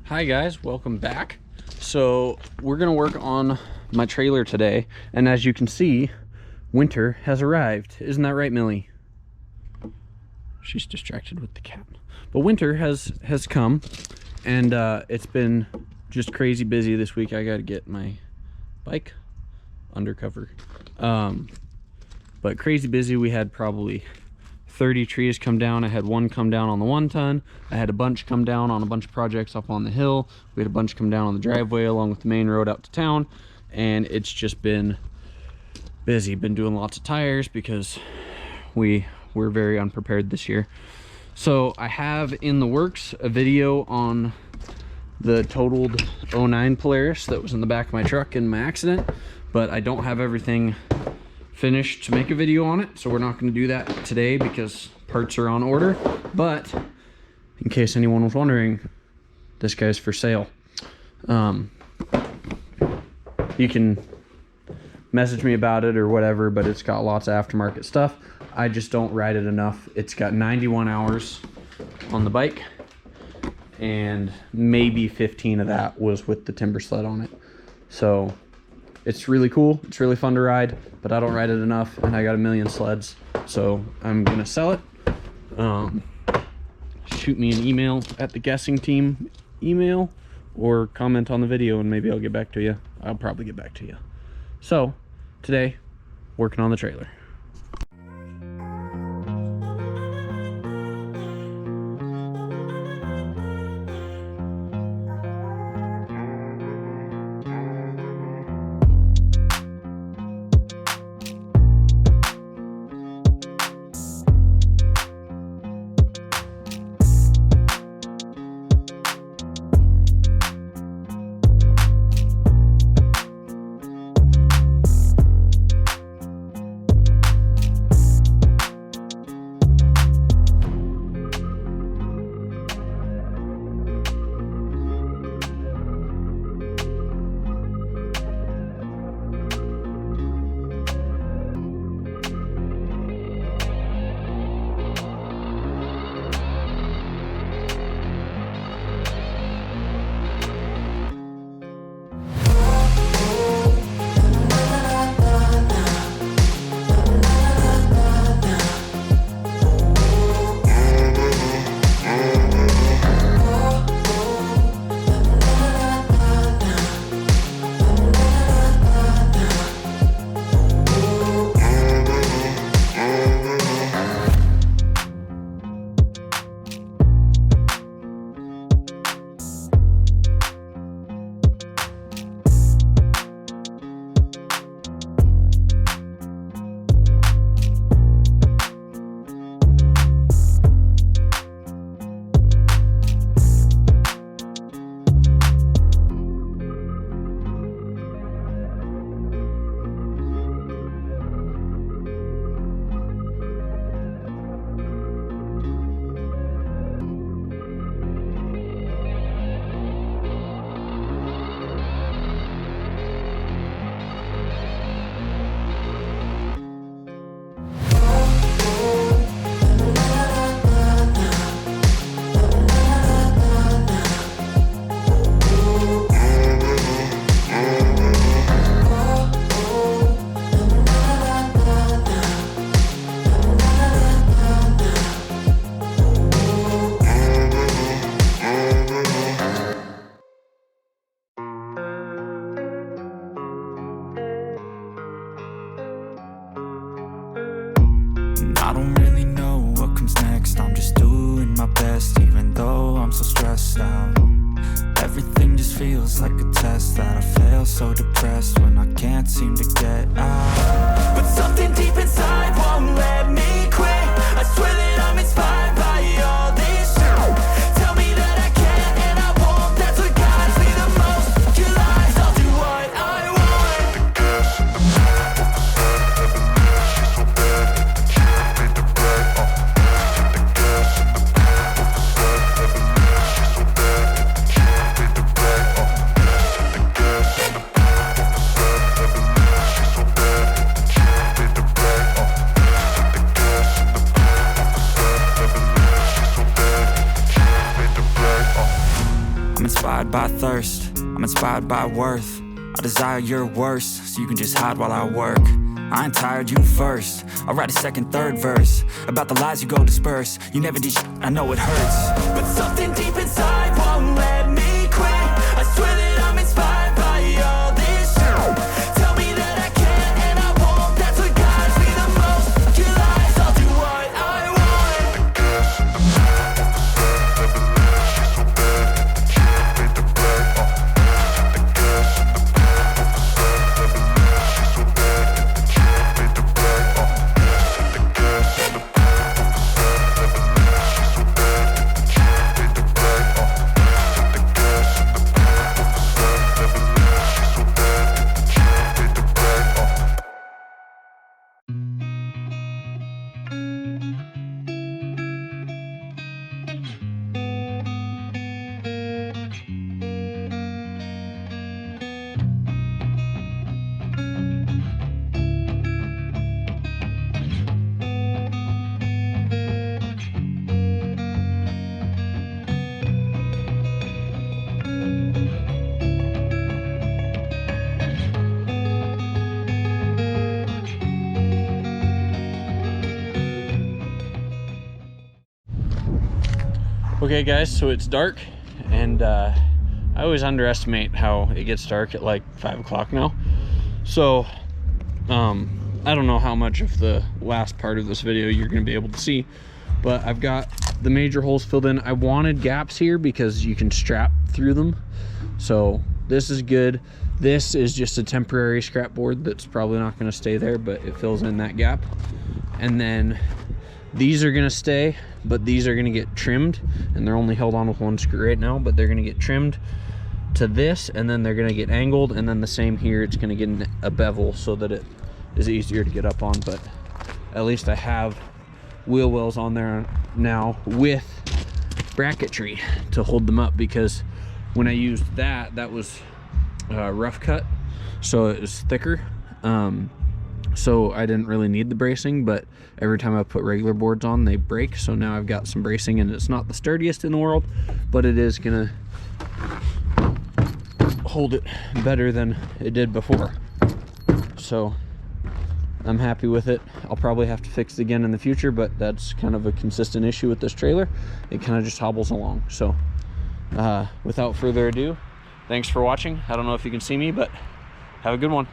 Hi guys, welcome back. So we're gonna work on my trailer today, and as you can see, winter has arrived. Isn't that right, Millie? She's distracted with the cat. But winter has come, and it's been just crazy busy this week. I gotta get my bike undercover. But crazy busy. We had probably 30 trees come down. I had one come down on the 1 ton. I had a bunch come down on a bunch of projects up on the hill. We had a bunch come down on the driveway along with the main road out to town, and it's just been busy. Been doing lots of tires because we're very unprepared this year. So I have in the works a video on the totaled 09 Polaris that was in the back of my truck in my accident, but I don't have everything finished to make a video on it, so we're not going to do that today because parts are on order. But in case anyone was wondering, this guy's for sale. You can message me about it or whatever, but it's got lots of aftermarket stuff. I just don't ride it enough. It's got 91 hours on the bike, and maybe 15 of that was with the timber sled on it. So it's really cool. It's really fun to ride, but I don't ride it enough, and I got a million sleds, so I'm gonna sell it. Shoot me an email at the Guessing Team email, or comment on the video, and maybe I'll get back to you. I'll probably get back to you. So today, working on the trailer. I don't really know what comes next. I'm just doing my best, even though I'm so stressed out. Everything just feels like a test that I fail, so depressed when I can't seem to get out. But something deep inside won't let me quit. I swear that I'm inspired by all this shit. Tell me that I can and I won't. That's what guides me the most. Your lies, I'll do what I want. The gas in the back of the sun, never leaves. She's so bad, hit the gym, made the right. The gas in the back of the sun, never leaves. She's so bad, hit the gym, made the right. The gas in the back of the sun, never leaves. She's so bad, hit the gym, made the right. I'm inspired by thirst, I'm inspired by worth. I desire your worst, so you can just hide while I work. I ain't tired, you first. I'll write a second, third verse about the lies you go disperse. You never did shit, I know it hurts, but something deep inside won't let me quit. I swear that I'm inspired by all this shit. Tell me that I can and I won't. That's what guides me the most. Your lies, I'll do what I want. Okay guys, so it's dark, and I always underestimate how it gets dark at like 5 o'clock now. So I don't know how much of the last part of this video you're going to be able to see, but I've got the major holes filled in. I wanted gaps here because you can strap through them, so this is good. This is just a temporary scrap board that's probably not going to stay there, but it fills in that gap. And then these are going to stay, but these are going to get trimmed, and they're only held on with one screw right now, but they're going to get trimmed to this, and then they're going to get angled, and then the same here, it's going to get a bevel so that it is easier to get up on. But at least I have wheel wells on there now with bracketry to hold them up, because when I used that was rough cut, so it was thicker, so I didn't really need the bracing. But every time I put regular boards on, they break. So now I've got some bracing, and it's not the sturdiest in the world, but it is gonna hold it better than it did before. So I'm happy with it. I'll probably have to fix it again in the future, but that's kind of a consistent issue with this trailer. It kind of just hobbles along. So without further ado, thanks for watching. I don't know if you can see me, but have a good one.